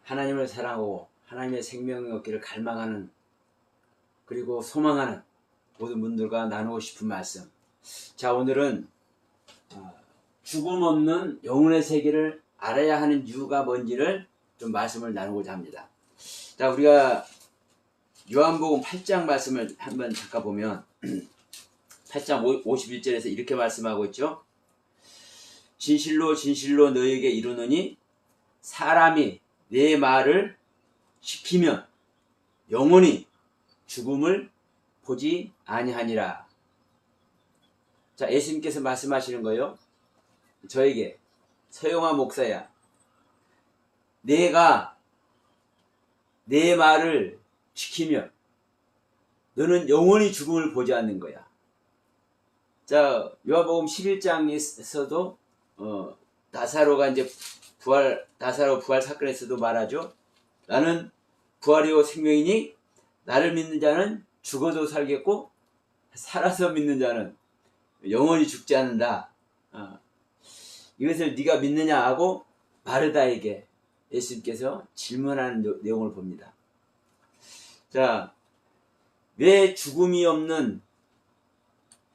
하나님을 사랑하고 하나님의 생명이 얻기를 갈망하는 그리고 소망하는 모든 분들과 나누고 싶은 말씀. 자, 오늘은 죽음 없는 영혼의 세계를 알아야 하는 이유가 뭔지를 좀 말씀을 나누고자 합니다. 자, 우리가 요한복음 8장 말씀을 한번 잠깐 보면 8장 51절에서 이렇게 말씀하고 있죠. 진실로 진실로 너희에게 이르노니 사람이 내 말을 지키면 영원히 죽음을 보지 아니하니라. 자, 예수님께서 말씀하시는 거예요. 저에게 서영화 목사야, 내가 내 말을 지키면 너는 영원히 죽음을 보지 않는 거야. 자, 요한복음 11장에서도 나사로가 이제 나사로 부활 사건에서도 말하죠. 나는 부활이요 생명이니 나를 믿는 자는 죽어도 살겠고 살아서 믿는 자는 영원히 죽지 않는다. 이것을 네가 믿느냐 하고 마르다에게 예수님께서 질문하는 내용을 봅니다. 자, 왜 죽음이 없는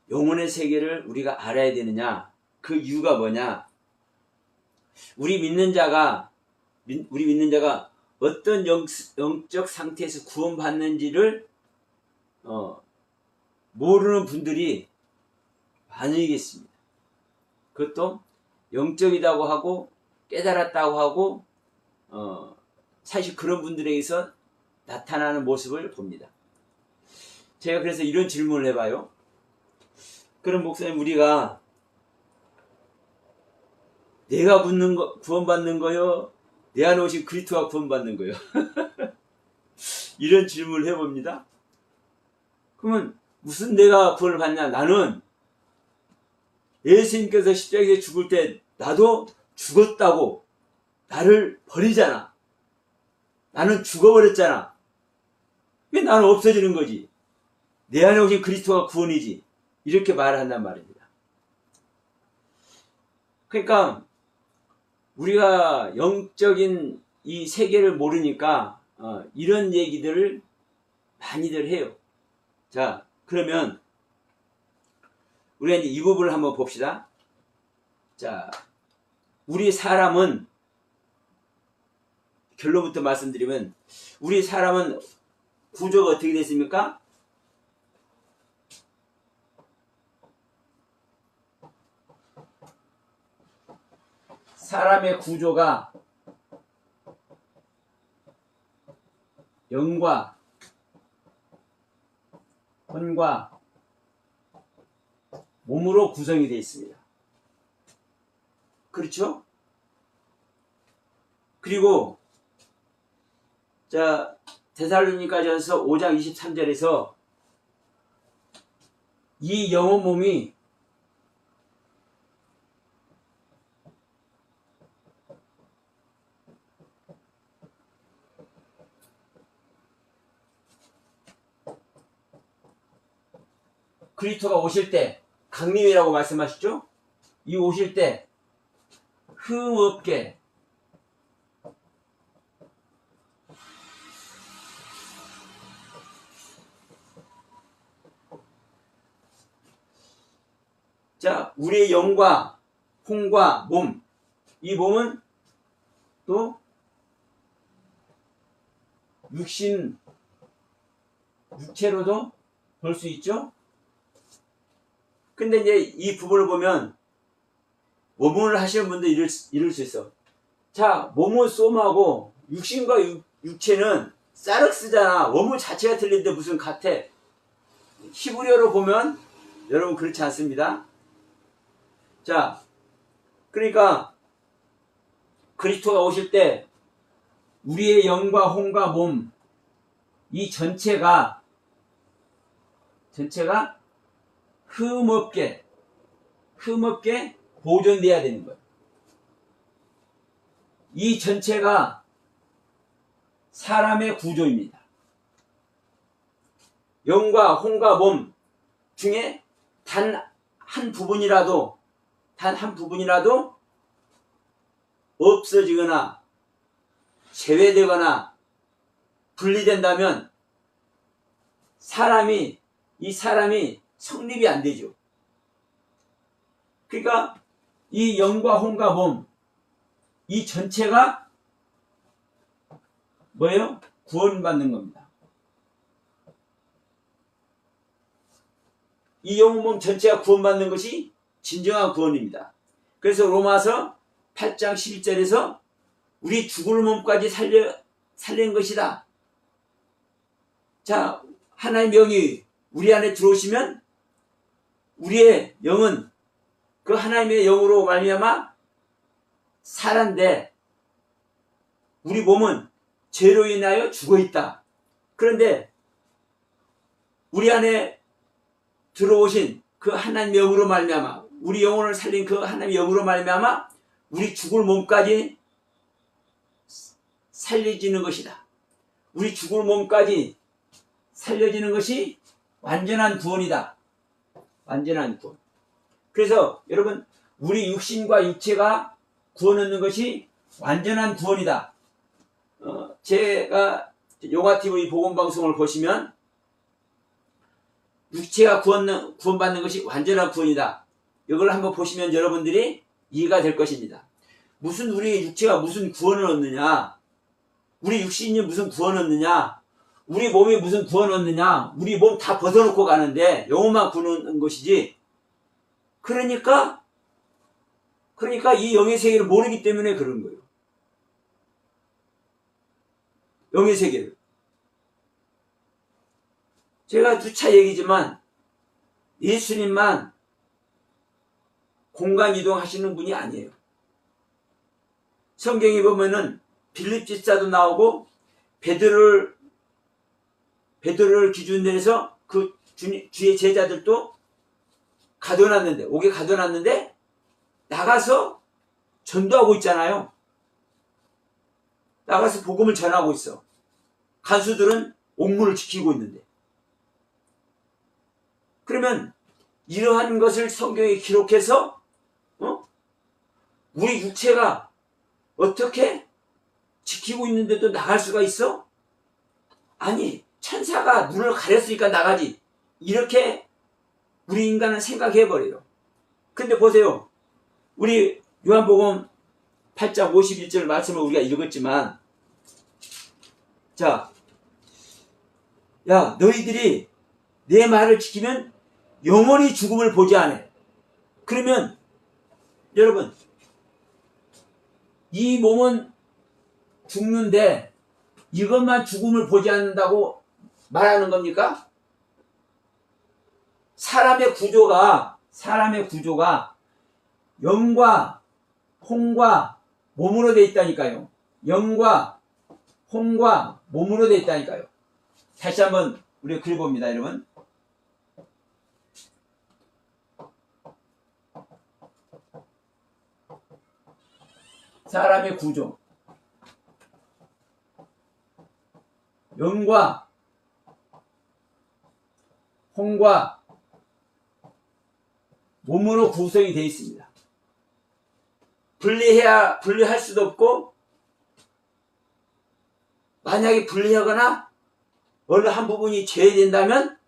영혼의 세계를 우리가 알아야 되느냐? 그 이유가 뭐냐? 우리 믿는 자가 어떤 영적 상태에서 구원받는지를 모르는 분들이 많이 계십니다. 그것도 영적이라고 하고 깨달았다고 하고 사실 그런 분들에게서 나타나는 모습을 봅니다. 제가 그래서 이런 질문을 해봐요. 그럼 목사님, 우리가 내가 구원받는 거요? 내 안에 오신 그리스도가 구원받는 거요? 이런 질문을 해봅니다. 그러면 무슨 내가 구원을 받냐? 나는 예수님께서 십자가에 죽을 때 나도 죽었다고 나를 버리잖아. 나는 죽어버렸잖아. 왜 나는 없어지는 거지? 내 안에 오신 그리스도가 구원이지. 이렇게 말한단 말입니다. 그러니까 우리가 영적인 이 세계를 모르니까 이런 얘기들을 많이들 해요. 자, 그러면 우리가 이제 이 부분을 한번 봅시다. 자, 우리 사람은, 결론부터 말씀드리면 우리 사람은 구조가 어떻게 됐습니까? 사람의 구조가 영과 혼과 몸으로 구성이 되어 있습니다. 그렇죠? 그리고 자, 데살로니가전서 5장 23절에서 이 영혼 몸이 그리스도가 오실 때 강림이라고 말씀하시죠? 이 오실 때 흠없게 자, 우리의 영과 혼과 몸, 이 몸은 또 육체로도 볼 수 있죠? 근데 이제 이 부분을 보면 모문을 하시는 분도 이럴 수 있어. 자, 몸은 쏨하고 육신과 육체는 사륵스잖아. 원문 자체가 틀린데 무슨 같아? 히브리어로 보면 여러분 그렇지 않습니다. 자, 그러니까 그리스도가 오실 때 우리의 영과 혼과 몸, 이 전체가 흠없게 보존돼야 되는 거예요. 이 전체가 사람의 구조입니다. 영과 혼과 몸 중에 단 한 부분이라도 없어지거나 제외되거나 분리된다면 이 사람이 성립이 안 되죠. 그러니까 이 영과 혼과 몸, 이 전체가 뭐예요? 구원받는 겁니다. 이 영혼 몸 전체가 구원받는 것이 진정한 구원입니다. 그래서 로마서 8장 11절에서 우리 죽을 몸까지 살린 것이다. 자, 하나님의 영이 우리 안에 들어오시면 우리의 영은 그 하나님의 영으로 말미암아 살았는데 우리 몸은 죄로 인하여 죽어 있다. 그런데 우리 안에 들어오신 그 하나님의 영으로 말미암아 우리 영혼을 살린 그 하나님의 영으로 말미암아 우리 죽을 몸까지 살려지는 것이다. 우리 죽을 몸까지 살려지는 것이 완전한 구원이다. 완전한 구원. 그래서 여러분 우리 육신과 육체가 구원 얻는 것이 완전한 구원이다. 제가 요가TV 복음방송을 보시면 육체가 구원받는 것이 완전한 구원이다. 이걸 한번 보시면 여러분들이 이해가 될 것입니다. 무슨 우리 육체가 무슨 구원을 얻느냐? 우리 육신이 무슨 구원을 얻느냐? 우리 몸이 무슨 구원을 얻느냐? 우리 몸 다 벗어놓고 가는데 영혼만 구원하는 것이지. 그러니까 이 영의 세계를 모르기 때문에 그런 거예요. 영의 세계를. 제가 누차 얘기지만 예수님만 공간 이동하시는 분이 아니에요. 성경에 보면은 빌립 집사도 나오고 베드로를 기준으로 해서 그 주의 제자들도 옥에 가둬놨는데 나가서 전도하고 있잖아요. 나가서 복음을 전하고 있어. 간수들은 옥문을 지키고 있는데. 그러면 이러한 것을 성경에 기록해서 우리 육체가 어떻게 지키고 있는데도 나갈 수가 있어? 아니, 천사가 눈을 가렸으니까 나가지. 이렇게 우리 인간은 생각해버려요. 근데 보세요. 우리 요한복음 8장 51절 말씀을 우리가 읽었지만, 자, 야, 너희들이 내 말을 지키면 영원히 죽음을 보지 않아. 그러면 여러분, 이 몸은 죽는데 이것만 죽음을 보지 않는다고 말하는 겁니까? 사람의 구조가 영과 혼과 몸으로 되어 있다니까요. 영과 혼과 몸으로 되어 있다니까요. 다시 한번 우리가 그려봅니다, 여러분. 사람의 구조. 영과 혼과 몸으로 구성이 되어 있습니다. 분리할 수도 없고, 만약에 분리하거나 어느 한 부분이 제외된다면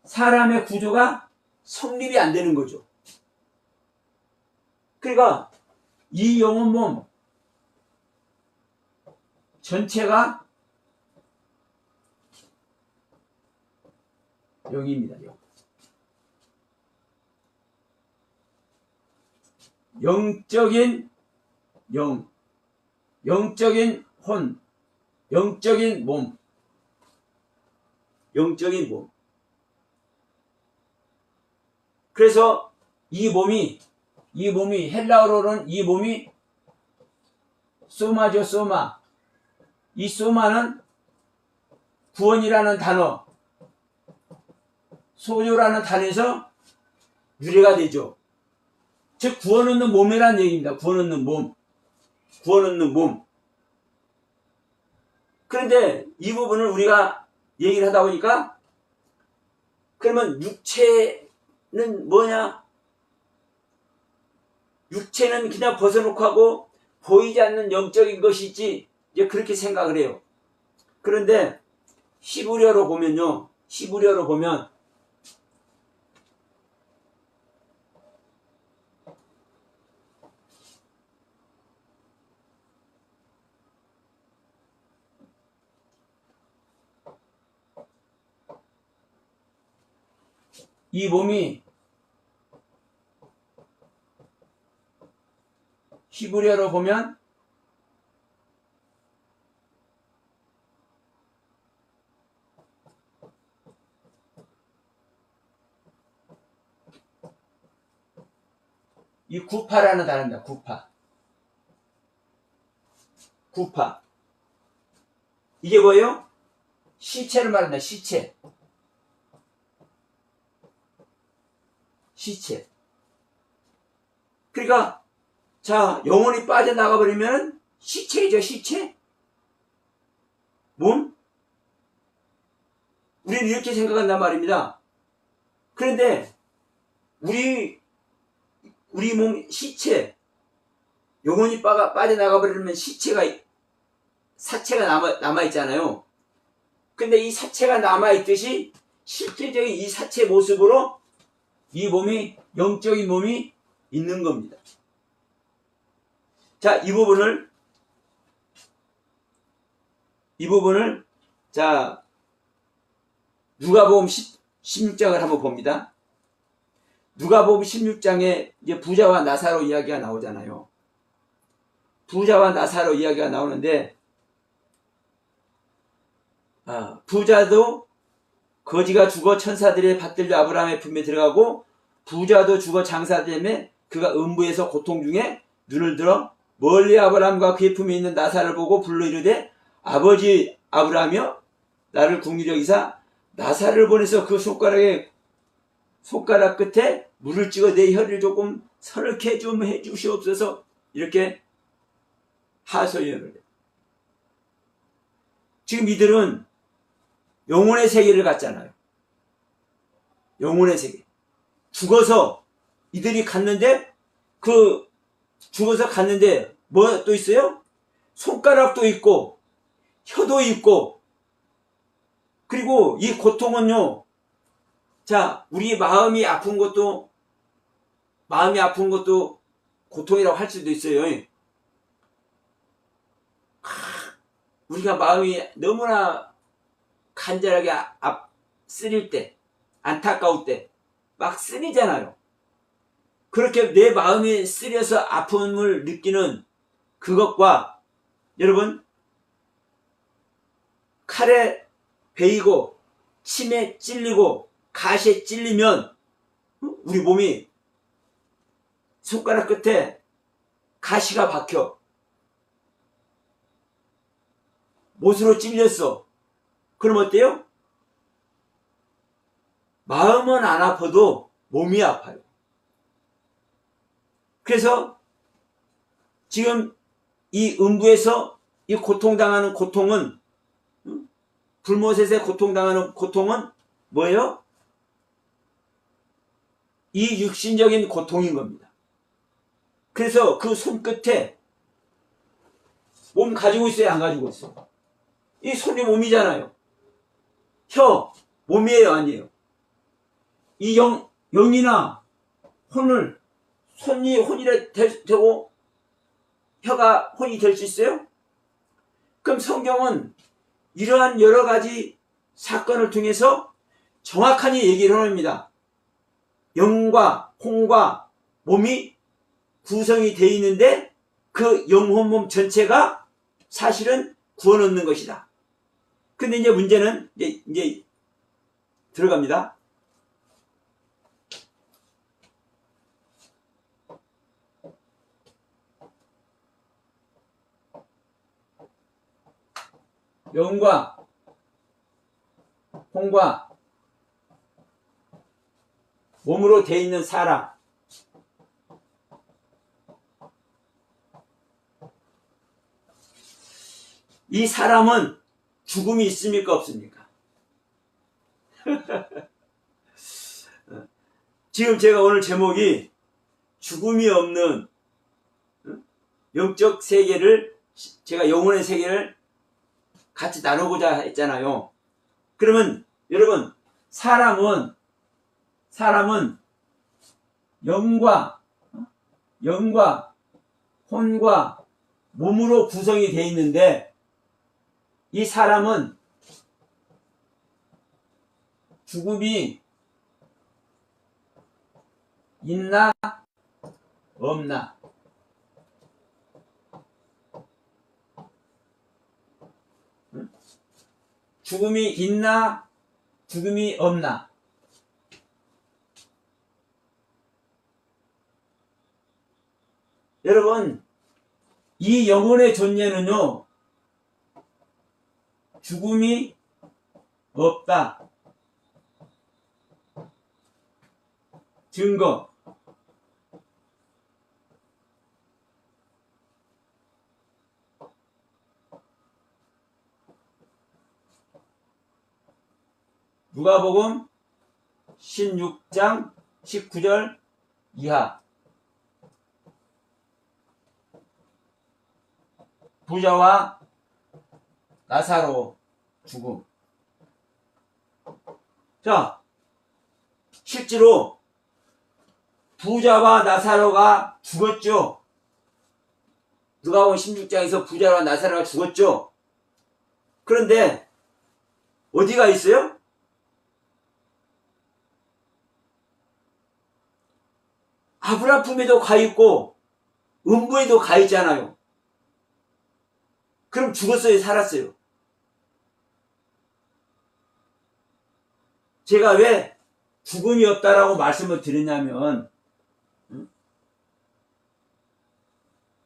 사람의 구조가 성립이 안 되는 거죠. 그러니까 이 영혼 몸 전체가 영입니다. 영적인 영, 영적인 혼, 영적인 몸, 영적인 몸. 그래서 이 몸이 헬라어로는 이 몸이 소마죠, 소마. 이 소마는 구원이라는 단어, 소요라는 단어에서 유래가 되죠. 즉 구원 얻는 몸이라는 얘기입니다. 구원 얻는 몸. 구원 얻는 몸. 그런데 이 부분을 우리가 얘기를 하다 보니까 그러면 육체는 뭐냐? 육체는 그냥 벗어놓고 하고 보이지 않는 영적인 것이지 이제 그렇게 생각을 해요. 그런데 히브리어로 보면요. 히브리어로 보면 이 몸이 히브리어로 보면 이 구파라는 단어입니다. 구파. 구파. 이게 뭐예요? 시체를 말합니다. 시체. 시체. 그러니까 자, 영혼이 빠져나가 버리면 시체이죠. 시체. 몸. 우리는 이렇게 생각한단 말입니다. 그런데 우리 몸 시체, 영혼이 빠져나가 버리면 사체가 남아있잖아요. 근데 이 사체가 남아있듯이 실제적인 이 사체 모습으로 이 몸이, 영적인 몸이 있는 겁니다. 자, 이 부분을 자, 누가복음 16장을 한번 봅니다. 누가복음 16장에 이제 부자와 나사로 이야기가 나오잖아요. 부자와 나사로 이야기가 나오는데, 부자도 거지가 죽어 천사들의 받들려 아브라함의 품에 들어가고, 부자도 죽어 장사되매 그가 음부에서 고통 중에 눈을 들어 멀리 아브라함과 그의 품에 있는 나사를 보고 불러 이르되, 아버지 아브라함이여, 나를 긍휼히 여기사 나사를 보내서 그 손가락 끝에 물을 찍어 내 혀를 조금 서럽게 좀 해주시옵소서. 이렇게 하소연을 해요. 지금 이들은 영혼의 세계를 갔잖아요. 영혼의 세계. 죽어서 이들이 갔는데, 죽어서 갔는데 뭐 또 있어요? 손가락도 있고 혀도 있고, 그리고 이 고통은요, 자, 우리 마음이 아픈 것도 고통이라고 할 수도 있어요. 우리가 마음이 너무나 간절하게 쓰릴 때, 안타까울 때 막 쓰리잖아요. 그렇게 내 마음이 쓰려서 아픔을 느끼는 그것과, 여러분, 칼에 베이고 침에 찔리고 가시에 찔리면 우리 몸이 손가락 끝에 가시가 박혀 못으로 찔렸어. 그럼 어때요? 마음은 안 아파도 몸이 아파요. 그래서 지금 이 음부에서 이 고통당하는 고통은, 불못에 고통당하는 고통은 뭐예요? 이 육신적인 고통인 겁니다. 그래서 그 손끝에 몸 가지고 있어요? 안 가지고 있어요? 이 손이 몸이잖아요. 혀, 몸이에요? 아니에요? 이 영이나 손이 혼이 되고 혀가 혼이 될 수 있어요? 그럼 성경은 이러한 여러 가지 사건을 통해서 정확하게 얘기를 합니다. 영과 혼과 몸이 구성이 되어 있는데 그 영혼 몸 전체가 사실은 구원 얻는 것이다. 근데 이제 문제는 이제 들어갑니다. 영과 혼과 몸으로 되어 있는 사람, 이 사람은 죽음이 있습니까? 없습니까? 지금 제가 오늘 제목이 죽음이 없는 영적 세계를, 제가 영혼의 세계를 같이 나누고자 했잖아요. 그러면 여러분, 사람은 영과 혼과 몸으로 구성이 되어 있는데, 이 사람은 죽음이 있나 없나? 죽음이 있나 죽음이 없나? 여러분, 이 영혼의 존재는요, 죽음이 없다. 증거. 누가복음 16장 19절 이하. 부자와 나사로 죽음. 자, 실제로 부자와 나사로가 죽었죠. 누가복음 16장에서 부자와 나사로가 죽었죠. 그런데 어디가 있어요? 아브라함 품에도 가 있고 음부에도 가 있잖아요. 그럼 죽었어요, 살았어요? 제가 왜 죽음이 없다라고 말씀을 드렸냐면,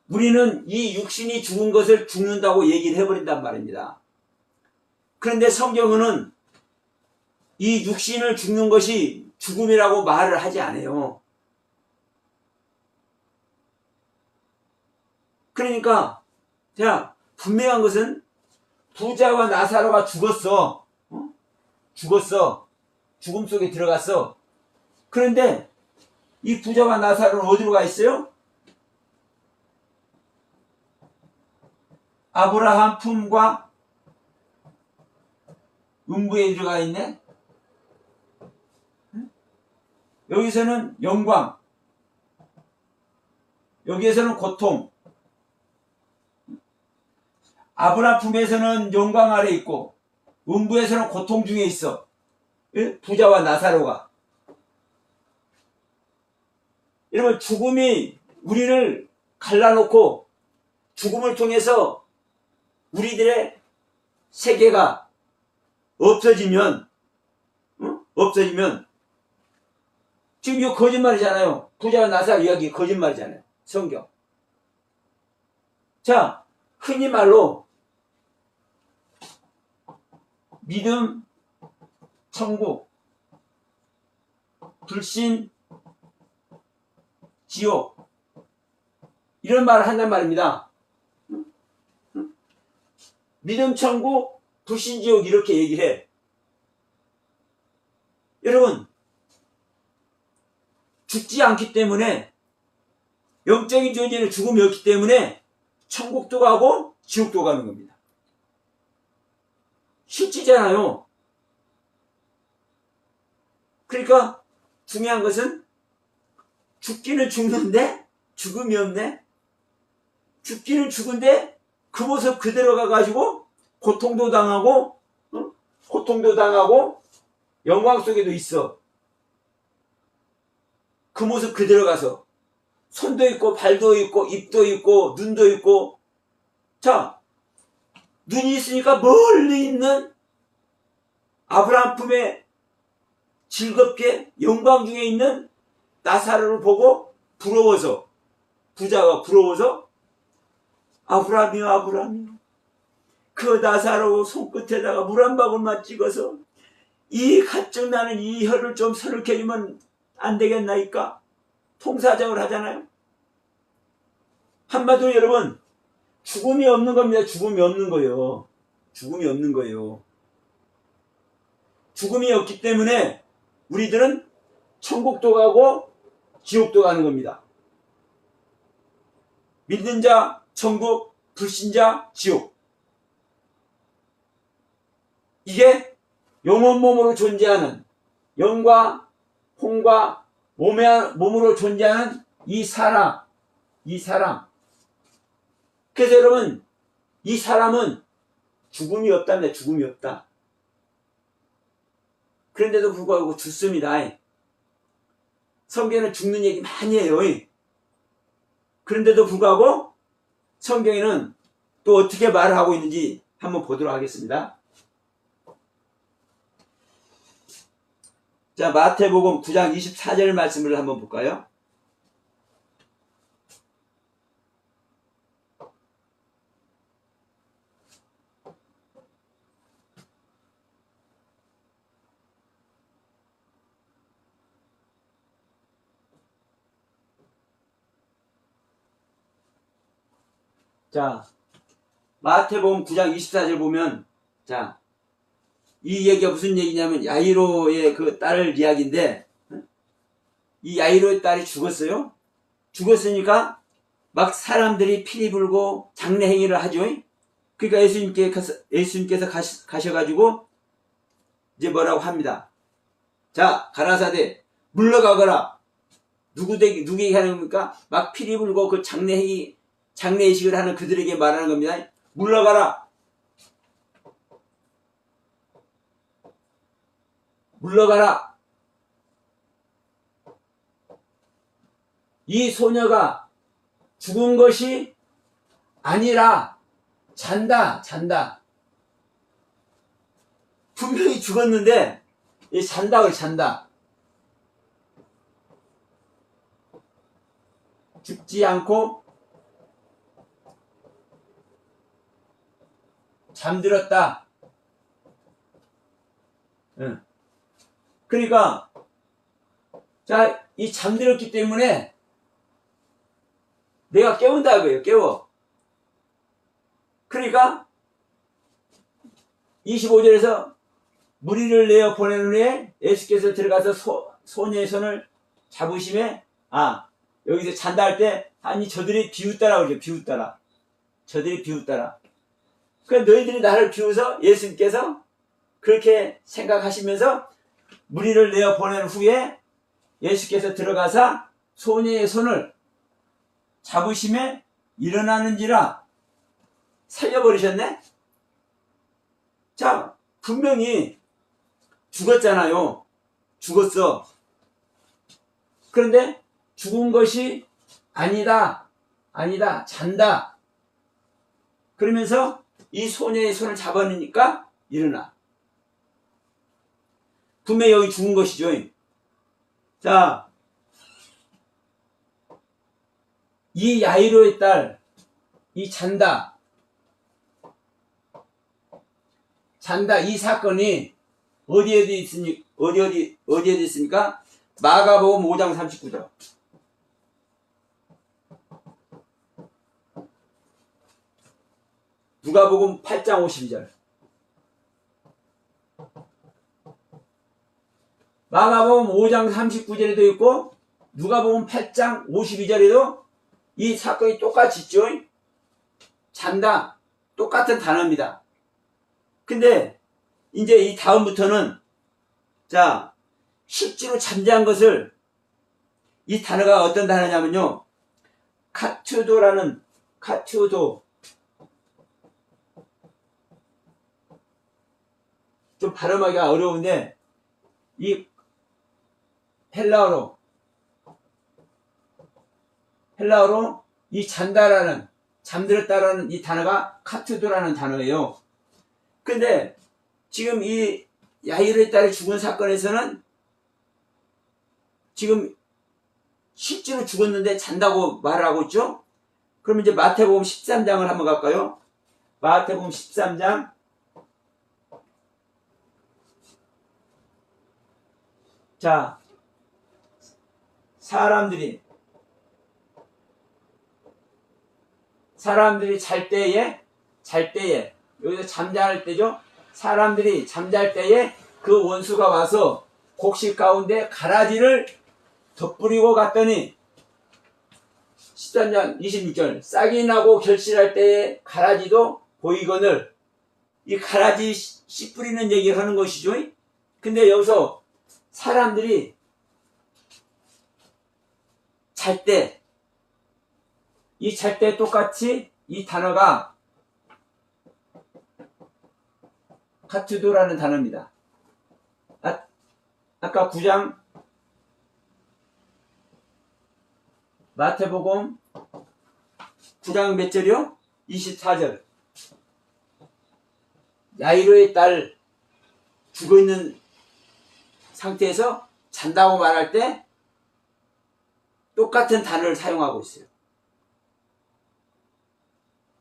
우리는 이 육신이 죽은 것을 죽는다고 얘기를 해버린단 말입니다. 그런데 성경은 이 육신을 죽는 것이 죽음이라고 말을 하지 않아요. 그러니까 자, 분명한 것은 부자와 나사로가 죽었어. 죽었어. 죽음 속에 들어갔어. 그런데 이 부자와 나사로는 어디로 가 있어요? 아브라함 품과 음부에 들어가 있네. 여기서는 영광, 여기에서는 고통. 아브라함 품에서는 영광 아래 있고 음부에서는 고통 중에 있어. 부자와 나사로가. 여러분, 죽음이 우리를 갈라놓고 죽음을 통해서 우리들의 세계가 없어지면 지금 이거 거짓말이잖아요. 부자와 나사로 이야기 거짓말이잖아요. 성경. 자, 흔히 말로 믿음, 천국, 불신, 지옥, 이런 말을 한단 말입니다. 믿음, 천국, 불신, 지옥, 이렇게 얘기해. 여러분, 죽지 않기 때문에, 영적인 존재는 죽음이 없기 때문에 천국도 가고 지옥도 가는 겁니다. 실제잖아요. 그러니까 중요한 것은 죽기는 죽는데 죽음이 없네. 죽기는 죽은데 그 모습 그대로 가가지고 고통도 당하고 영광 속에도 있어. 그 모습 그대로 가서 손도 있고 발도 있고 입도 있고 눈도 있고. 자, 눈이 있으니까 멀리 있는 아브라함 품에 즐겁게 영광 중에 있는 나사로를 보고 부러워서, 부자가 부러워서 아브라함이요 아브라함이요, 그 나사로 손끝에다가 물 한 방울만 찍어서 이 가증 나는 이 혀를 좀 서늘게 해주면 안 되겠나이까? 통사정을 하잖아요. 한마디로 여러분, 죽음이 없는 겁니다. 죽음이 없는 거예요. 죽음이 없는 거예요. 죽음이 없기 때문에 우리들은 천국도 가고 지옥도 가는 겁니다. 믿는 자 천국, 불신자 지옥. 이게 영혼 몸으로 존재하는, 영과 혼과 몸으로 존재하는 이 사람. 그래서 여러분, 이 사람은 죽음이 없다며. 죽음이 없다. 그런데도 불구하고 죽습니다. 성경에는 죽는 얘기 많이 해요. 그런데도 불구하고 성경에는 또 어떻게 말을 하고 있는지 한번 보도록 하겠습니다. 자, 마태복음 9장 24절 말씀을 한번 볼까요? 자, 마태복음 9장 24절 보면, 자, 이 얘기가 무슨 얘기냐면 야이로의 그 딸 이야기인데, 이 야이로의 딸이 죽었어요. 죽었으니까 막 사람들이 피리 불고 장례 행위를 하죠. 그러니까 예수님께서 가셔가지고 이제 뭐라고 합니다. 자, 가라사대 물러가거라. 누구에게 하는 겁니까? 막 피리 불고 그 장례의식을 하는 그들에게 말하는 겁니다. 물러가라. 물러가라. 이 소녀가 죽은 것이 아니라 잔다. 분명히 죽었는데 잔다. 죽지 않고 잠들었다. 그러니까 자, 이 잠들었기 때문에 내가 깨운다고요. 깨워. 그러니까 25절에서 무리를 내어 보낸 후에 예수께서 들어가서 소녀의 손을 잡으심에, 여기서 잔다 할 때, 아니 저들이 비웃다라고 그러죠. 비웃다라. 저들이 비웃다라. 그러니까 너희들이 나를 비웃어? 예수님께서 그렇게 생각하시면서 무리를 내어 보낸 후에 예수께서 들어가서 소녀의 손을 잡으심에 일어나는지라. 살려버리셨네? 자, 분명히 죽었잖아요. 죽었어. 그런데 죽은 것이 아니다. 잔다. 그러면서 이 소녀의 손을 잡아내니까 일어나. 분명히 여기 죽은 것이죠. 자, 이 야이로의 딸, 이 잔다, 이 사건이 어디에 있습니까? 마가복음 5장 39절. 누가복음 8장 52절. 마가복음 5장 39절에도 있고 누가복음 8장 52절에도 이 사건이 똑같이 있죠. 잔다. 똑같은 단어입니다. 근데 이제 이 다음부터는, 자, 실제로 잠자한 것을, 이 단어가 어떤 단어냐면요, 카투도, 좀 발음하기가 어려운데, 이 헬라어로 이 잔다라는, 잠들었다라는 이 단어가 카투도라는 단어예요. 근데 지금 이 야이로의 딸이 죽은 사건에서는 지금 실제로 죽었는데 잔다고 말을 하고 있죠. 그럼 이제 마태복음 13장을 한번 갈까요? 마태복음 13장. 자, 사람들이 잘 때에, 여기서 잠잘 때죠. 사람들이 잠잘 때에 그 원수가 와서 곡식 가운데 가라지를 덧뿌리고 갔더니 13장 26절 싹이 나고 결실할 때에 가라지도 보이거늘. 이 가라지 씨 뿌리는 얘기를 하는 것이죠. 근데 여기서 사람들이 잘 때, 이 잘 때 똑같이 이 단어가 카투도라는 단어입니다. 아까 9장 마태복음 9장 몇 절이요? 24절. 야이로의 딸 죽어있는 상태에서 잔다고 말할 때 똑같은 단어를 사용하고 있어요.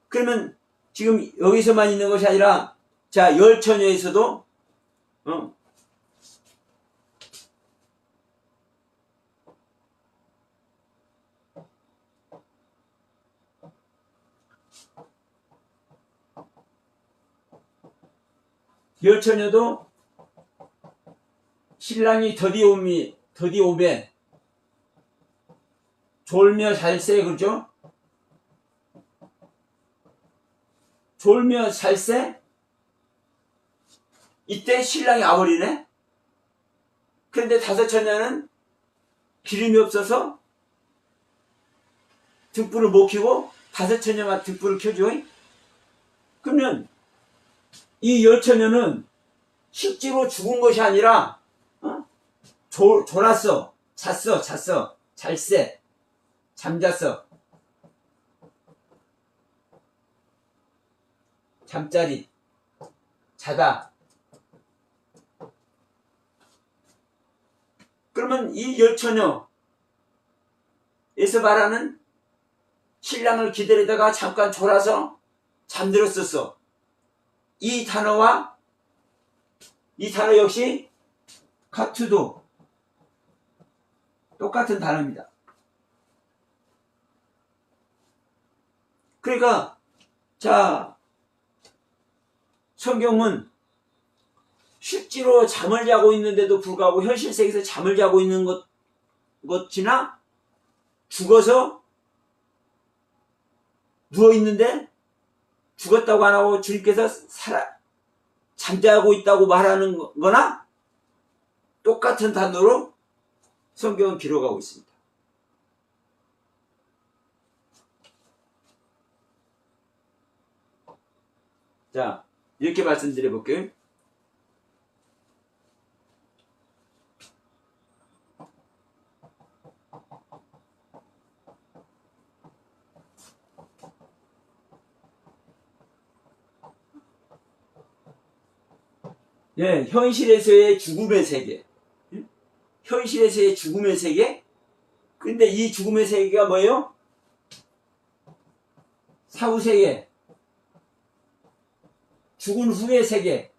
그러면 지금 여기서만 있는 것이 아니라 자, 열처녀에서도 열처녀도 신랑이 더디 오면 졸며 살세, 그죠? 졸며 살세? 이때 신랑이 아버리네? 그런데 다섯 처녀는 기름이 없어서 등불을 못 켜고 다섯 처녀만 등불을 켜줘. 그러면 이 열 처녀는 실제로 죽은 것이 아니라 졸았어, 잤어, 잘세, 잠잤어, 잠자리, 자다. 그러면 이 열처녀에서 말하는 신랑을 기다리다가 잠깐 졸아서 잠들었었어. 이 단어 역시 카투도 똑같은 단어입니다. 그러니까 자, 성경은 실제로 잠을 자고 있는데도 불구하고 현실 세계에서 잠을 자고 있는 것이나 죽어서 누워있는데 죽었다고 안 하고 주님께서 잠자고 있다고 말하는 거나 똑같은 단어로 성경은 기록하고 있습니다. 자, 이렇게 말씀드려 볼게요. 예, 현실에서의 죽음의 세계. 현실에서의 죽음의 세계? 근데 이 죽음의 세계가 뭐예요? 사후 세계. 죽은 후의 세계.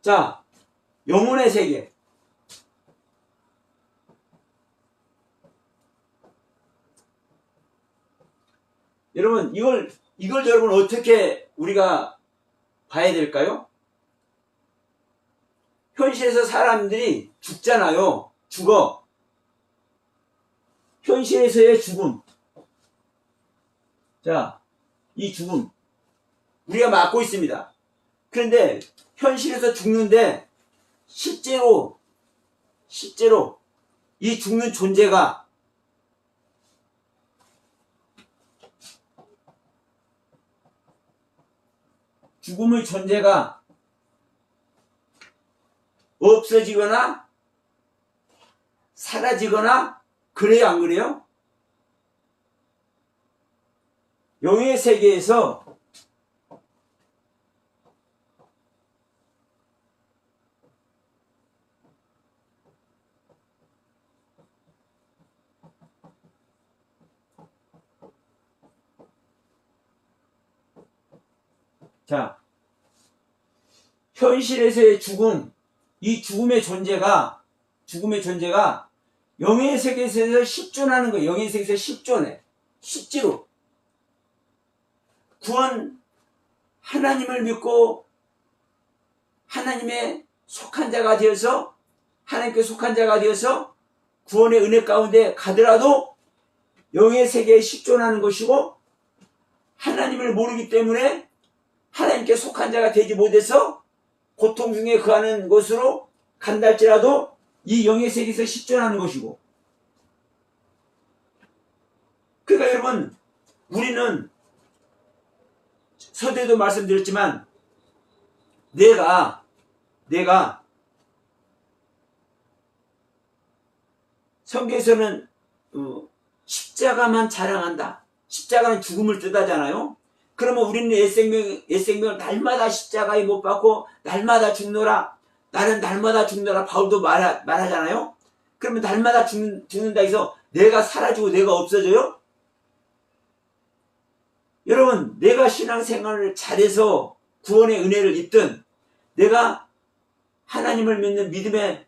자, 영혼의 세계. 여러분, 이걸 여러분 어떻게 우리가 봐야 될까요? 현실에서 사람들이 죽잖아요. 죽어. 현실에서의 죽음. 자, 이 죽음. 우리가 맞고 있습니다. 그런데 현실에서 죽는데 실제로 이 죽는 존재가 죽음의 존재가 없어지거나 사라지거나 그래요, 안 그래요? 영의 세계에서 자, 현실에서의 죽음, 이 죽음의 존재가 영의 세계에서 실존하는 거예요. 영의 세계에서 실존해. 실제로. 구원, 하나님을 믿고 하나님의 속한 자가 되어서 구원의 은혜 가운데 가더라도 영의 세계에 식존하는 것이고, 하나님을 모르기 때문에 하나님께 속한 자가 되지 못해서 고통 중에 거하는 것으로 간달지라도 이 영의 세계에서 식존하는 것이고. 그러니까 여러분, 우리는 서두에도 말씀드렸지만 내가 성경에서는 십자가만 자랑한다. 십자가는 죽음을 뜻하잖아요. 그러면 우리는 옛생명을 날마다 십자가에 못 박고 날마다 죽노라. 나는 날마다 죽노라. 바울도 말하잖아요. 그러면 날마다 죽는다 해서 내가 사라지고 내가 없어져요? 여러분, 내가 신앙생활을 잘해서 구원의 은혜를 입든 내가 하나님을 믿는 믿음의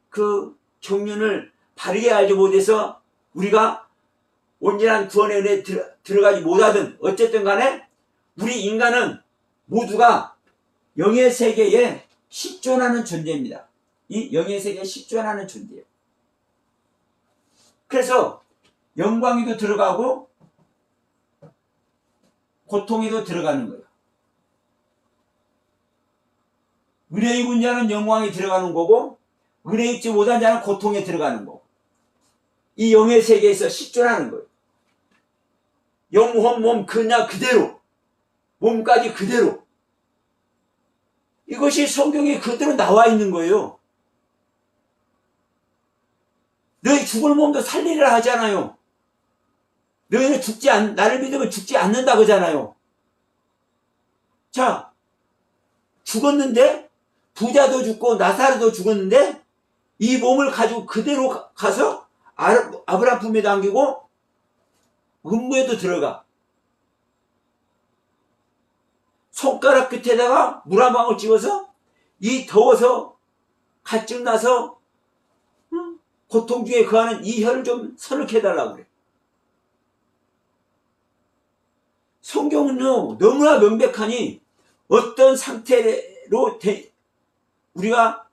그 경륜을 바르게 알지 못해서 우리가 온전한 구원의 은혜에 들어가지 못하든 어쨌든 간에 우리 인간은 모두가 영의 세계에 식존하는 존재입니다. 이 영의 세계에 식존하는 존재예요. 그래서 영광에도 들어가고 고통에도 들어가는 거예요. 은혜 입은 자는 영광에 들어가는 거고 은혜 입지 못한 자는 고통에 들어가는 거고 이 영의 세계에서 식존하는 거예요. 영혼 몸 그냥 그대로 몸까지 그대로 이것이 성경에 그대로 나와 있는 거예요. 너희 죽을 몸도 살리리라 하잖아요. 너희는 나를 믿으면 죽지 않는다 그러잖아요. 자, 죽었는데 부자도 죽고 나사로도 죽었는데 이 몸을 가지고 그대로 가서 아브라함 품에 당기고 음부에도 들어가. 손가락 끝에다가 물 한 방울 찍어서 이 더워서 가증 나서 고통 중에 거하는 이 혀를 좀 서늘케 해달라고 그래. 성경은요 너무나 명백하니 어떤 상태로 우리가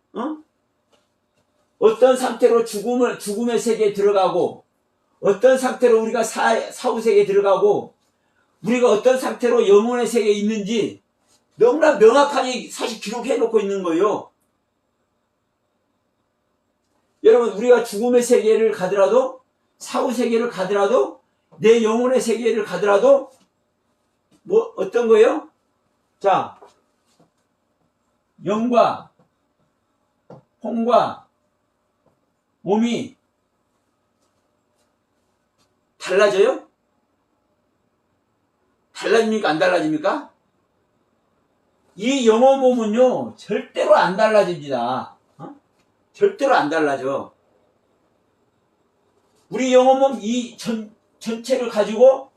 어떤 상태로 죽음의 세계에 들어가고 어떤 상태로 우리가 사후 세계에 들어가고 우리가 어떤 상태로 영혼의 세계에 있는지 너무나 명확하게 사실 기록해 놓고 있는 거예요. 여러분 우리가 죽음의 세계를 가더라도 사후 세계를 가더라도 내 영혼의 세계를 가더라도 뭐 어떤 거예요? 자, 영과 혼과 몸이 달라져요? 달라집니까? 안 달라집니까? 이 영혼 몸은요 절대로 안 달라집니다. 절대로 안 달라져. 우리 영혼 몸 이 전체를 가지고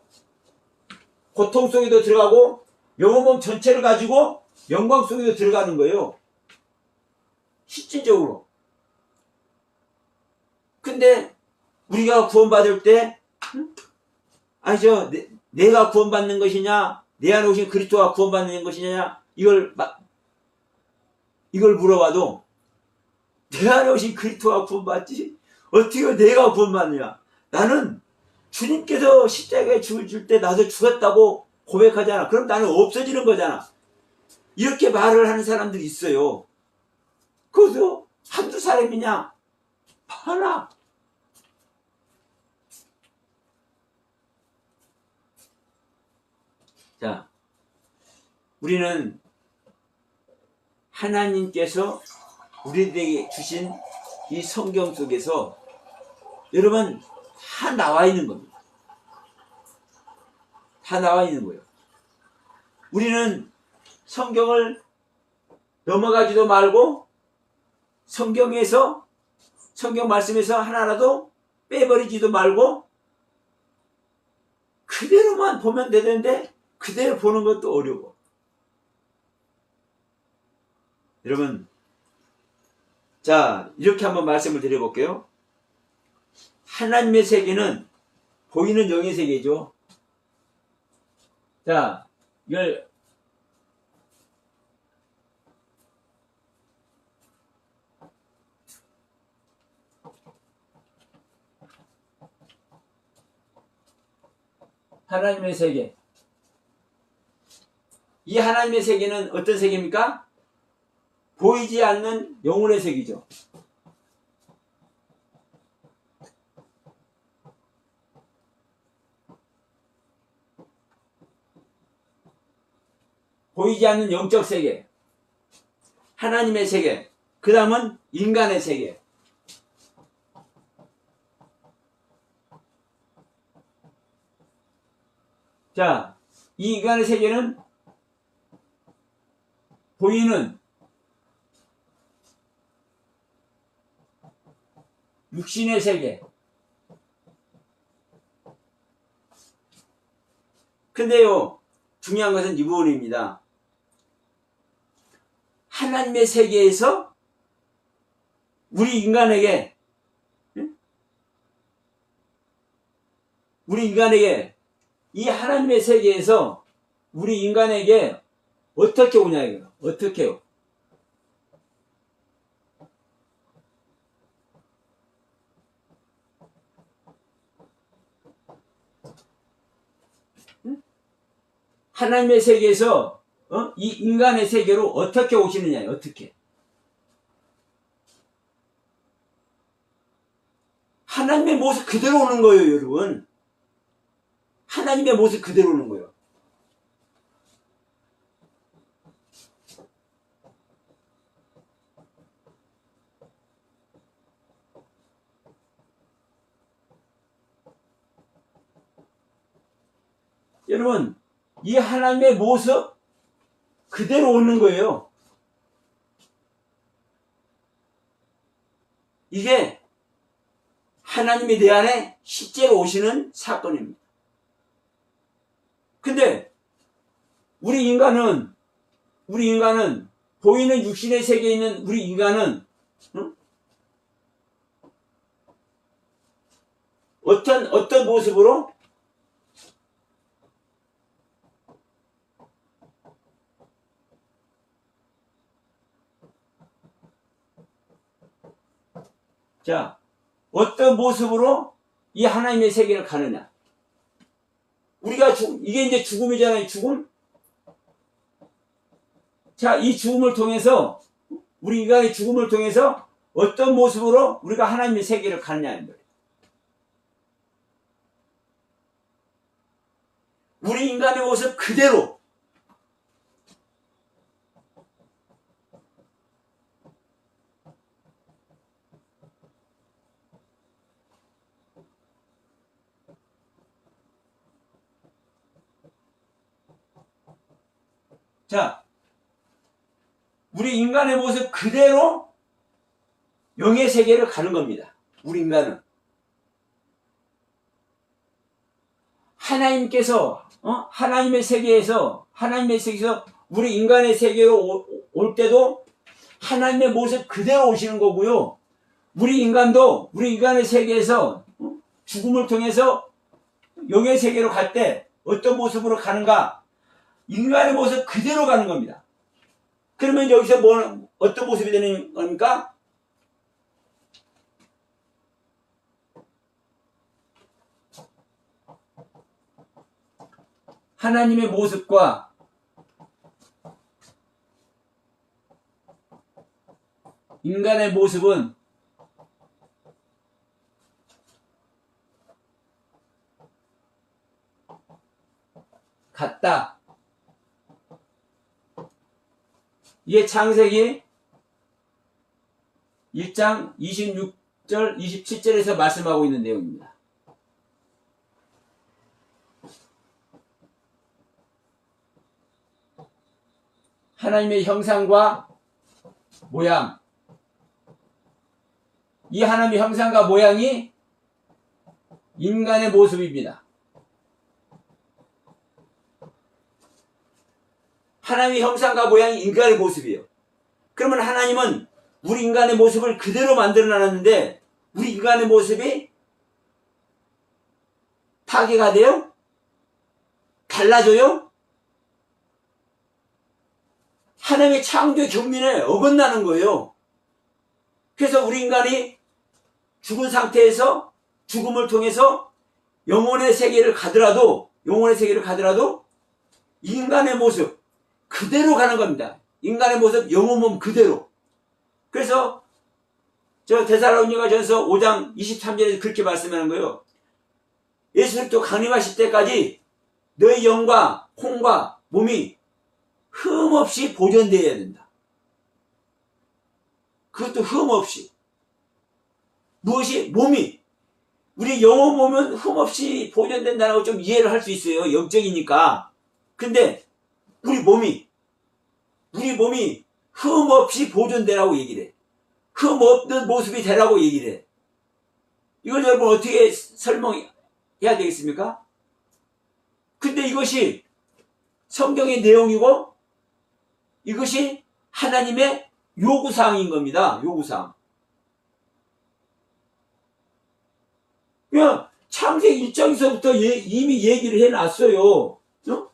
고통 속에도 들어가고 영혼 몸 전체를 가지고 영광 속에도 들어가는 거예요. 실질적으로. 근데 우리가 구원받을 때 아니죠. 내가 구원받는 것이냐 내 안에 오신 그리스도가 구원받는 것이냐 이걸 물어봐도 내 안에 오신 그리스도가 구원받지 어떻게 내가 구원받느냐. 나는 주님께서 십자가에 죽을 줄 때 나도 죽었다고 고백하잖아. 그럼 나는 없어지는 거잖아. 이렇게 말을 하는 사람들이 있어요. 그것도 한두 사람이냐? 많아. 자, 우리는 하나님께서 우리에게 주신 이 성경 속에서 여러분 다 나와 있는 겁니다. 다 나와 있는 거예요. 우리는 성경을 넘어가지도 말고 성경 말씀에서 하나라도 빼버리지도 말고 그대로만 보면 되는데 그대로 보는 것도 어려워. 여러분, 자, 이렇게 한번 말씀을 드려볼게요. 하나님의 세계는 보이는 영의 세계죠. 자, 이걸 하나님의 세계. 이 하나님의 세계는 어떤 세계입니까? 보이지 않는 영혼의 세계죠. 보이지 않는 영적 세계, 하나님의 세계, 그 다음은 인간의 세계. 자, 이 인간의 세계는 보이는 육신의 세계. 근데요, 중요한 것은 이 부분입니다. 하나님의 세계에서 우리 인간에게 이 하나님의 세계에서 우리 인간에게 어떻게 오냐 이거예요. 어떻게요? 하나님의 세계에서 이 인간의 세계로 어떻게 오시느냐, 어떻게? 하나님의 모습 그대로 오는 거예요, 여러분. 하나님의 모습 그대로 오는 거예요. 여러분, 이 하나님의 모습 그대로 오는 거예요. 이게 하나님이 내 안에 실제로 오시는 사건입니다. 근데 우리 인간은 보이는 육신의 세계에 있는 우리 인간은 어떤 모습으로 자, 어떤 모습으로 이 하나님의 세계를 가느냐? 우리가 이게 이제 죽음이잖아요, 죽음. 자, 이 죽음을 통해서, 우리 인간의 죽음을 통해서 어떤 모습으로 우리가 하나님의 세계를 가느냐는 거예요. 우리 인간의 모습 그대로. 자, 우리 인간의 모습 그대로 영의 세계를 가는 겁니다. 우리 인간은. 하나님께서, 하나님의 세계에서 우리 인간의 세계로 올 때도 하나님의 모습 그대로 오시는 거고요. 우리 인간의 세계에서 죽음을 통해서 영의 세계로 갈 때 어떤 모습으로 가는가? 인간의 모습 그대로 가는 겁니다. 그러면 여기서 어떤 모습이 되는 겁니까? 하나님의 모습과 인간의 모습은 같다. 이게 창세기 1장 26절, 27절에서 말씀하고 있는 내용입니다. 하나님의 형상과 모양. 이 하나님의 형상과 모양이 인간의 모습입니다. 하나님의 형상과 모양이 인간의 모습이에요. 그러면 하나님은 우리 인간의 모습을 그대로 만들어 놨는데 우리 인간의 모습이 파괴가 돼요? 달라져요? 하나님의 창조의 경륜에 어긋나는 거예요. 그래서 우리 인간이 죽은 상태에서 죽음을 통해서 영혼의 세계를 가더라도 영혼의 세계로 가더라도 인간의 모습 그대로 가는 겁니다. 인간의 모습, 영혼 몸 그대로. 그래서 저 데살로니가전서 5장 23절에서 그렇게 말씀하는 거예요. 예수 그리스도 강림하실 때까지 너의 영과 혼과 몸이 흠없이 보존되어야 된다. 그것도 흠없이. 무엇이? 몸이. 우리 영혼 몸은 흠없이 보존된다는 걸 좀 이해를 할 수 있어요. 영적이니까. 근데 우리 몸이 흠없이 보존되라고 얘기를 해. 흠없는 모습이 되라고 얘기를 해. 이걸 여러분 어떻게 설명해야 되겠습니까? 근데 이것이 성경의 내용이고 이것이 하나님의 요구사항인 겁니다. 요구사항. 그냥 창세기 1장에서부터 이미 얘기를 해놨어요. 어?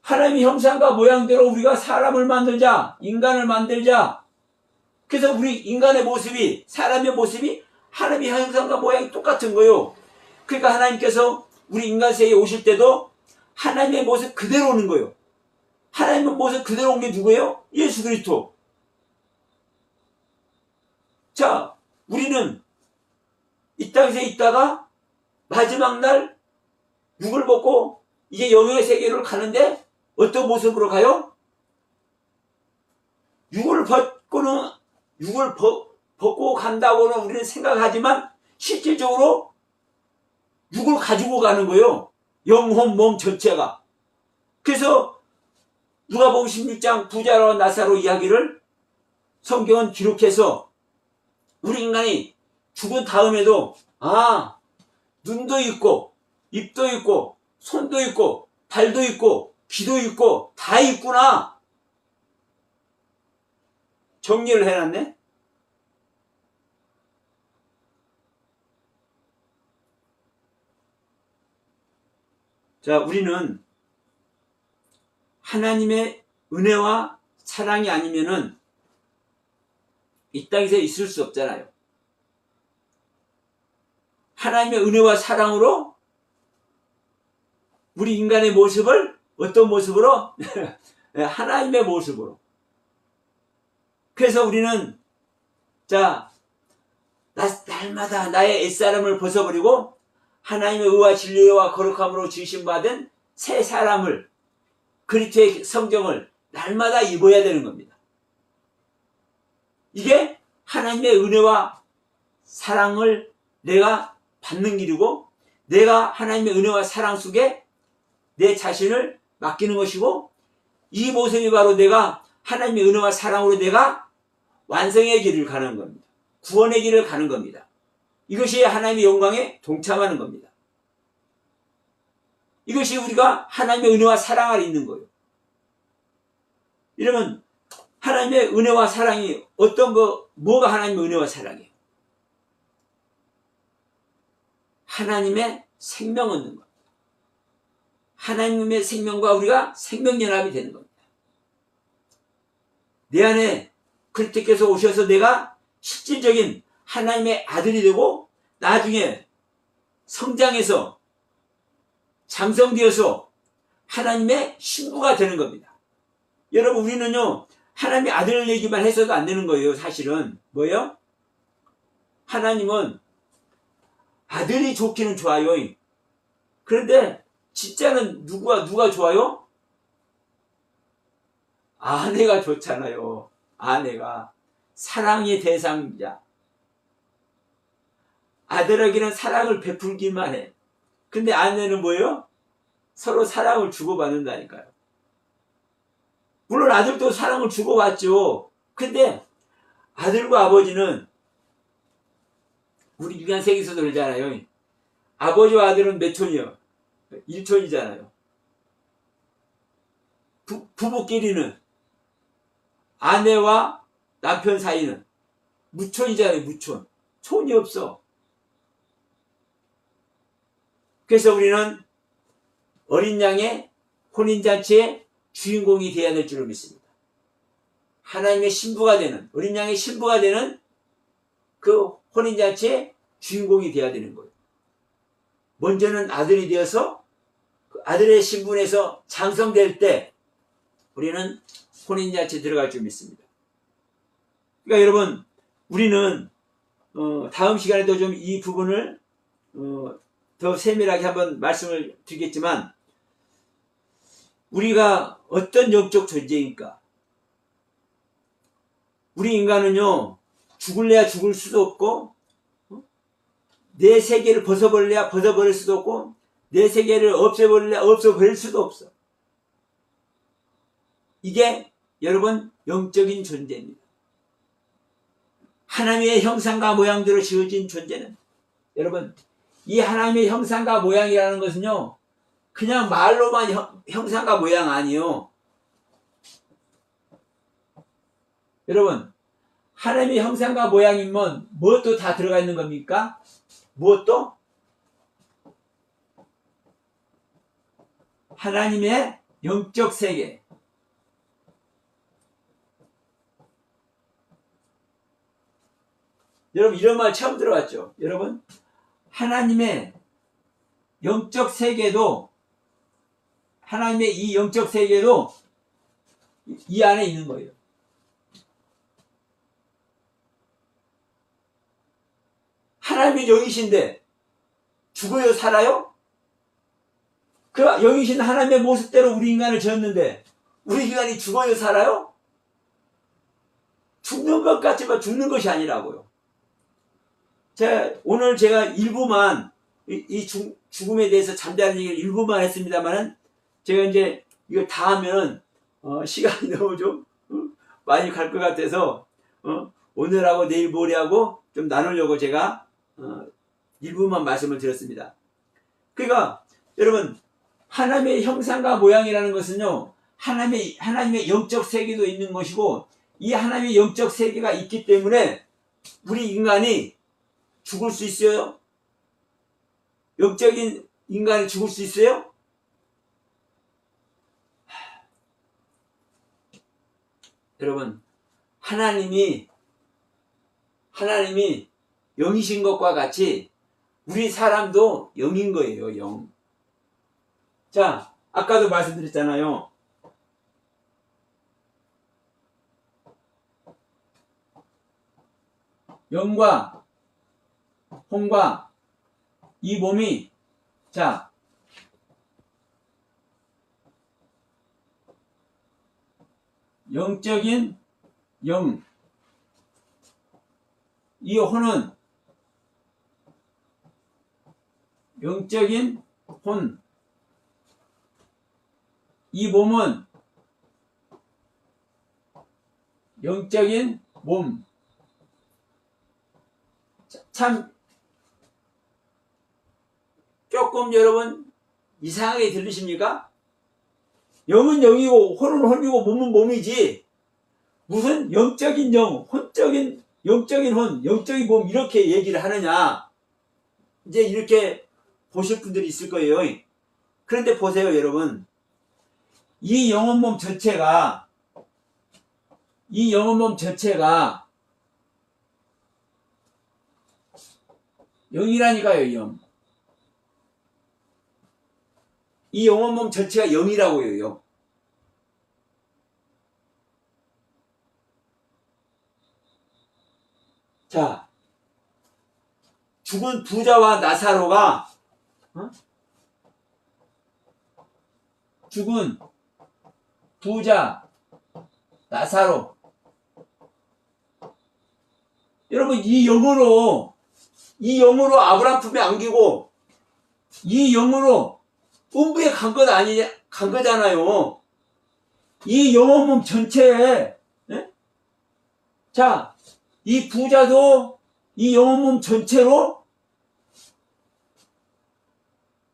하나님의 형상과 모양대로 우리가 사람을 만들자, 인간을 만들자. 그래서 우리 인간의 모습이, 사람의 모습이 하나님의 형상과 모양이 똑같은 거예요. 그러니까 하나님께서 우리 인간 세계에 오실 때도 하나님의 모습 그대로 오는 거예요. 하나님의 모습 그대로 온 게 누구예요? 예수 그리스도. 자, 우리는 이 땅에서 있다가 마지막 날 육을 벗고 이제 영의 세계로 가는데 어떤 모습으로 가요? 육을 벗고 간다고는 우리는 생각하지만 실질적으로 육을 가지고 가는 거예요. 영혼, 몸 전체가. 그래서 누가복음 16장 부자와 나사로 이야기를 성경은 기록해서 우리 인간이 죽은 다음에도 눈도 있고 입도 있고 손도 있고 발도 있고 귀도 있고 다 있구나. 정리를 해놨네. 자, 우리는 하나님의 은혜와 사랑이 아니면은 이 땅에서 있을 수 없잖아요. 하나님의 은혜와 사랑으로 우리 인간의 모습을 어떤 모습으로? 하나님의 모습으로. 그래서 우리는 자 날마다 나의 옛사람을 벗어버리고 하나님의 의와 진리와 거룩함으로 지으심받은 새 사람을 그리스도의 성경을 날마다 입어야 되는 겁니다. 이게 하나님의 은혜와 사랑을 내가 받는 길이고 내가 하나님의 은혜와 사랑 속에 내 자신을 맡기는 것이고 이 모습이 바로 내가 하나님의 은혜와 사랑으로 내가 완성의 길을 가는 겁니다. 구원의 길을 가는 겁니다. 이것이 하나님의 영광에 동참하는 겁니다. 이것이 우리가 하나님의 은혜와 사랑 아래 있는 거예요. 이러면 하나님의 은혜와 사랑이 뭐가 하나님의 은혜와 사랑이에요? 하나님의 생명 얻는 겁니다. 하나님의 생명과 우리가 생명연합이 되는 겁니다. 내 안에 그리스도께서 오셔서 내가 실질적인 하나님의 아들이 되고 나중에 성장해서 장성되어서 하나님의 신부가 되는 겁니다. 여러분 우리는요 하나님의 아들 얘기만 해서도 안 되는 거예요. 사실은 뭐예요? 하나님은 아들이 좋기는 좋아요. 그런데 진짜는 누가 좋아요? 아내가 좋잖아요. 아내가 사랑의 대상자. 아들에게는 사랑을 베풀기만 해. 근데 아내는 뭐예요? 서로 사랑을 주고받는다니까요. 물론 아들도 사랑을 주고받죠. 근데 아들과 아버지는 우리 인간 세계에서도 그러잖아요. 아버지와 아들은 몇 촌이요? 1촌이잖아요. 부부끼리는 아내와 남편 사이는 무촌이잖아요. 무촌. 촌이 없어. 그래서 우리는 어린 양의 혼인잔치의 주인공이 되어야 될 줄을 믿습니다. 하나님의 신부가 되는, 어린 양의 신부가 되는 그 혼인잔치의 주인공이 되어야 되는 거예요. 먼저는 아들이 되어서 아들의 신분에서 장성될 때 우리는 혼인잔치에 들어갈 줄 믿습니다. 그러니까 여러분, 우리는 다음 시간에도 좀 이 부분을 더 세밀하게 한번 말씀을 드리겠지만, 우리가 어떤 영적 존재인가? 우리 인간은요, 죽을래야 죽을 수도 없고, 내 세계를 벗어버려야 벗어버릴 수도 없고, 내 세계를 없애버려야 없애버릴 수도 없어. 이게 여러분 영적인 존재입니다. 하나님의 형상과 모양대로 지어진 존재는, 여러분, 이 하나님의 형상과 모양이라는 것은요, 그냥 말로만 형상과 모양 아니요. 여러분, 하나님의 형상과 모양이면 무엇도 다 들어가 있는 겁니까? 무엇도? 하나님의 영적 세계. 여러분, 이런 말 처음 들어봤죠? 여러분, 하나님의 영적 세계도, 하나님의 이 영적 세계도 이 안에 있는 거예요. 하나님의 영이신데 죽어요, 살아요? 그 영이신 하나님의 모습대로 우리 인간을 지었는데 우리 인간이 죽어요, 살아요? 죽는 것 같지만 죽는 것이 아니라고요. 오늘 제가 일부만 죽음에 대해서 잠자는 얘기를 일부만 했습니다만은, 제가 이제 이거 다 하면 시간이 너무 좀 많이 갈 것 같아서 오늘하고 내일 모레하고 좀 나누려고 제가 일부만 말씀을 드렸습니다. 그러니까 여러분, 하나님의 형상과 모양이라는 것은요, 하나님의 영적 세계도 있는 것이고, 이 하나님의 영적 세계가 있기 때문에 우리 인간이 죽을 수 있어요? 영적인 인간이 죽을 수 있어요? 여러분, 하나님이 영이신 것과 같이 우리 사람도 영인 거예요, 영. 자, 아까도 말씀드렸잖아요. 영과 혼과 이 몸이, 자, 영적인 영, 이 혼은 영적인 혼, 이 몸은 영적인 몸. 참 조금 여러분 이상하게 들리십니까? 영은 영이고 혼은 혼이고 몸은 몸이지, 무슨 영적인 영, 영적인 혼, 영적인 몸 이렇게 얘기를 하느냐, 이제 이렇게 보실 분들이 있을 거예요. 그런데 보세요, 여러분. 이 영혼 몸 전체가 영이라니까요, 영. 이 영혼 몸 전체가 영이라고요, 영. 자, 죽은 부자와 나사로가, 죽은 부자, 나사로. 여러분, 이 영으로 아브라함 품에 안기고, 이 영으로 음부에 간 거잖아요. 이 영혼 몸 전체에, 네? 자, 이 부자도 이 영혼 몸 전체로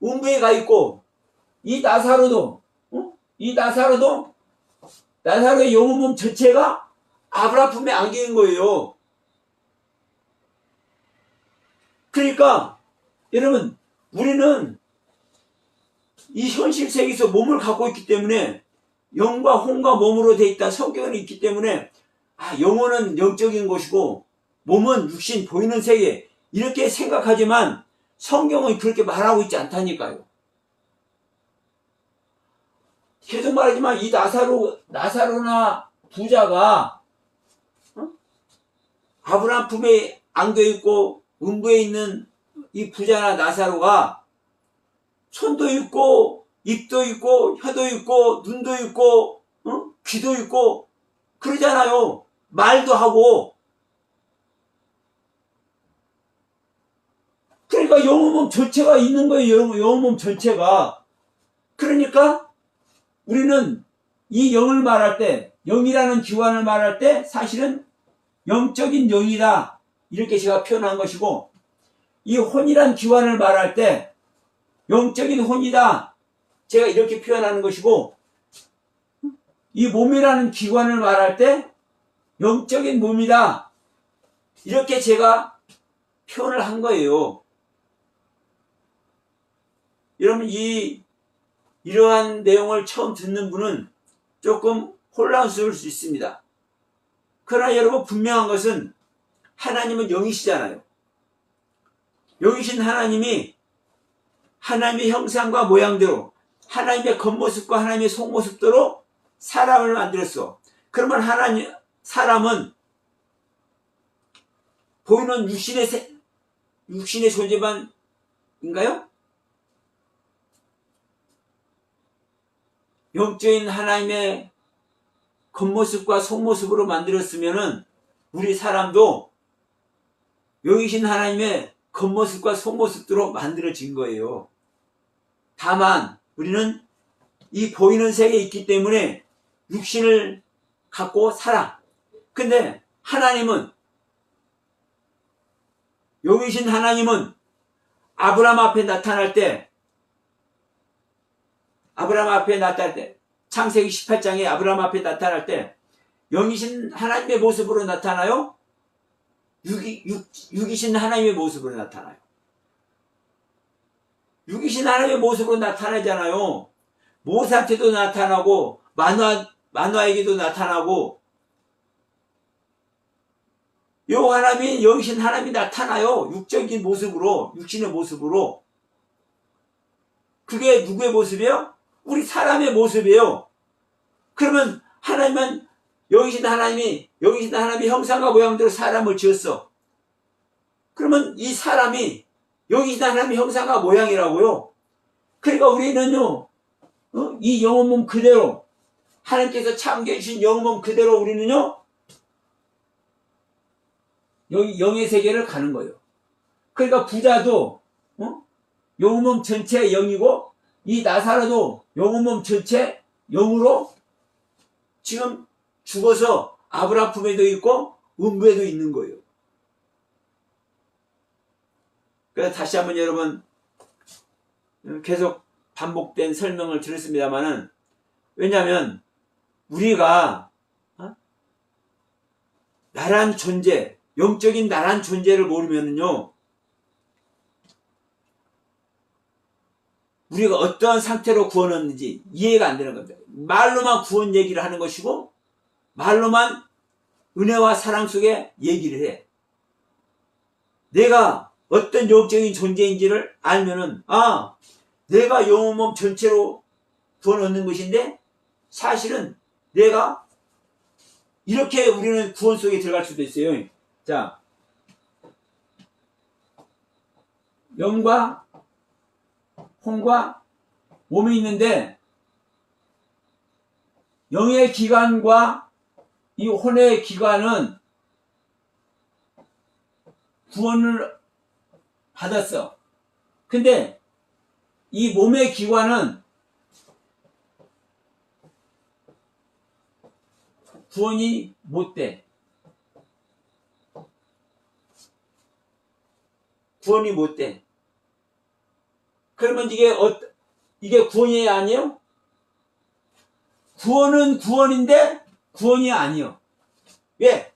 음부에 가 있고, 이 나사로도, 나사로의 영혼 몸 전체가 아브라함 품에 안긴 거예요. 그러니까 여러분, 우리는 이 현실 세계에서 몸을 갖고 있기 때문에, 영과 혼과 몸으로 되어 있다 성경은 있기 때문에, 영혼은 영적인 것이고 몸은 육신 보이는 세계, 이렇게 생각하지만 성경은 그렇게 말하고 있지 않다니까요. 계속 말하지만 이 나사로나 부자가 아브라함 품에 안겨 있고 음부에 있는 이 부자나 나사로가 손도 있고 입도 있고 혀도 있고 눈도 있고 귀도 있고 그러잖아요. 말도 하고. 그러니까 영혼몸 전체가 있는 거예요. 영혼몸 전체가. 그러니까 우리는 이 영을 말할 때, 영이라는 기관을 말할 때 사실은 영적인 영이다, 이렇게 제가 표현한 것이고, 이 혼이란 기관을 말할 때 영적인 혼이다, 제가 이렇게 표현하는 것이고, 이 몸이라는 기관을 말할 때 영적인 몸이다, 이렇게 제가 표현을 한 거예요. 여러분, 이러한 내용을 처음 듣는 분은 조금 혼란스러울 수 있습니다. 그러나 여러분, 분명한 것은 하나님은 영이시잖아요. 영이신 하나님이 하나님의 형상과 모양대로, 하나님의 겉모습과 하나님의 속모습대로 사람을 만들었어. 그러면 사람은 보이는 육신의 존재만인가요? 영적인 하나님의 겉모습과 속모습으로 만들었으면은 우리 사람도 영이신 하나님의 겉모습과 속모습대로 만들어진 거예요. 다만 우리는 이 보이는 세계에 있기 때문에 육신을 갖고 살아. 근데 하나님은, 영이신 하나님은 아브라함 앞에 나타날 때, 창세기 18장에 아브라함 앞에 나타날 때 영이신 하나님의 모습으로 나타나요? 육이신 하나님의 모습으로 나타나요. 육이신 하나님의 모습으로 나타나잖아요. 모세한테도 나타나고 마노아에게도 나타나고, 요 하나님이, 영이신 하나님이 나타나요. 육적인 모습으로, 육신의 모습으로. 그게 누구의 모습이에요? 우리 사람의 모습이에요. 그러면 하나님은, 영이신 하나님이 형상과 모양대로 사람을 지었어. 그러면 이 사람이 영이신 하나님의 형상과 모양이라고요. 그러니까 우리는요, 이 영혼몸 그대로, 하나님께서 창조해주신 영혼몸 그대로 우리는요, 영의 세계를 가는 거예요. 그러니까 부자도 영혼몸 전체 영이고, 이 나사로도 영혼몸 전체 영으로 지금 죽어서 아브라함 품에도 있고 음부에도 있는 거예요. 그래서 다시 한번 여러분, 계속 반복된 설명을 드렸습니다만은, 왜냐하면 우리가 나란 존재, 영적인 나란 존재를 모르면은요, 우리가 어떠한 상태로 구원했는지 이해가 안 되는 겁니다. 말로만 구원 얘기를 하는 것이고, 말로만 은혜와 사랑 속에 얘기를 해. 내가 어떤 영적인 존재인지를 알면은, 내가 영혼몸 전체로 구원 얻는 것인데, 사실은 내가 이렇게 우리는 구원 속에 들어갈 수도 있어요. 자, 영과 혼과 몸이 있는데, 영의 기관과 이 혼의 기관은 구원을 받았어. 근데 이 몸의 기관은 구원이 못 돼. 구원이 못 돼. 그러면 이게 구원이 아니에요? 구원은 구원인데 구원이 아니요. 왜?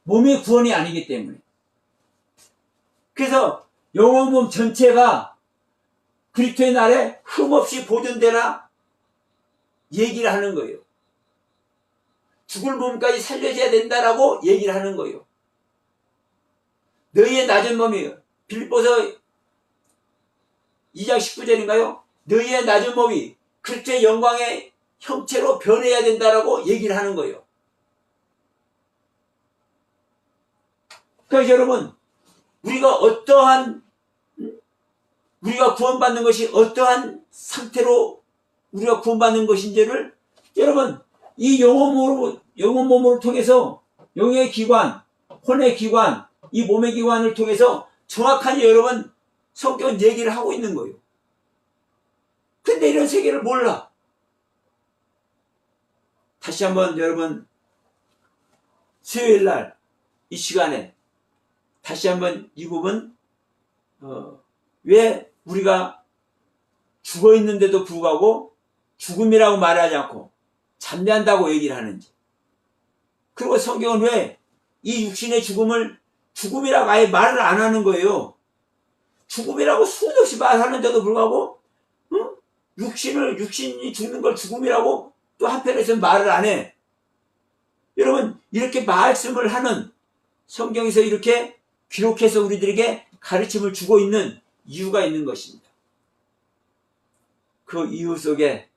몸이 구원이 아니기 때문에. 그래서 영혼몸 전체가 그리스도의 날에 흠없이 보존되라 얘기를 하는 거예요. 죽을 몸까지 살려줘야 된다라고 얘기를 하는 거예요. 너희의 낮은 몸이, 빌립보서 2장 19절인가요? 너희의 낮은 몸이 그리스도의 영광의 형체로 변해야 된다라고 얘기를 하는 거예요. 그러니까 여러분, 우리가 구원받는 것이 어떠한 상태로 우리가 구원받는 것인지를 여러분, 이 영혼 몸으로 통해서 영의 기관, 혼의 기관, 이 몸의 기관을 통해서 정확하게 여러분 성경은 얘기를 하고 있는 거예요. 근데 이런 세계를 몰라. 다시 한번 여러분 수요일 날 이 시간에 다시 한번 이 부분 왜 우리가 죽어 있는데도 불구하고 죽음이라고 말하지 않고 잠잠다고 얘기를 하는지, 그리고 성경은 왜 이 육신의 죽음을 죽음이라고 아예 말을 안 하는 거예요. 죽음이라고 수도 없이 말하는데도 불구하고 육신이 죽는 걸 죽음이라고 또 한편에서는 말을 안 해. 여러분, 이렇게 말씀을 하는 성경에서 이렇게 기록해서 우리들에게 가르침을 주고 있는 이유가 있는 것입니다. 그 이유 속에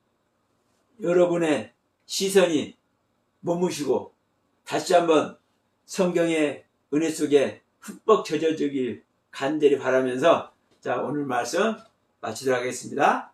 여러분의 시선이 머무시고 다시 한번 성경의 은혜 속에 흠뻑 젖어주길 간절히 바라면서 자, 오늘 말씀 마치도록 하겠습니다.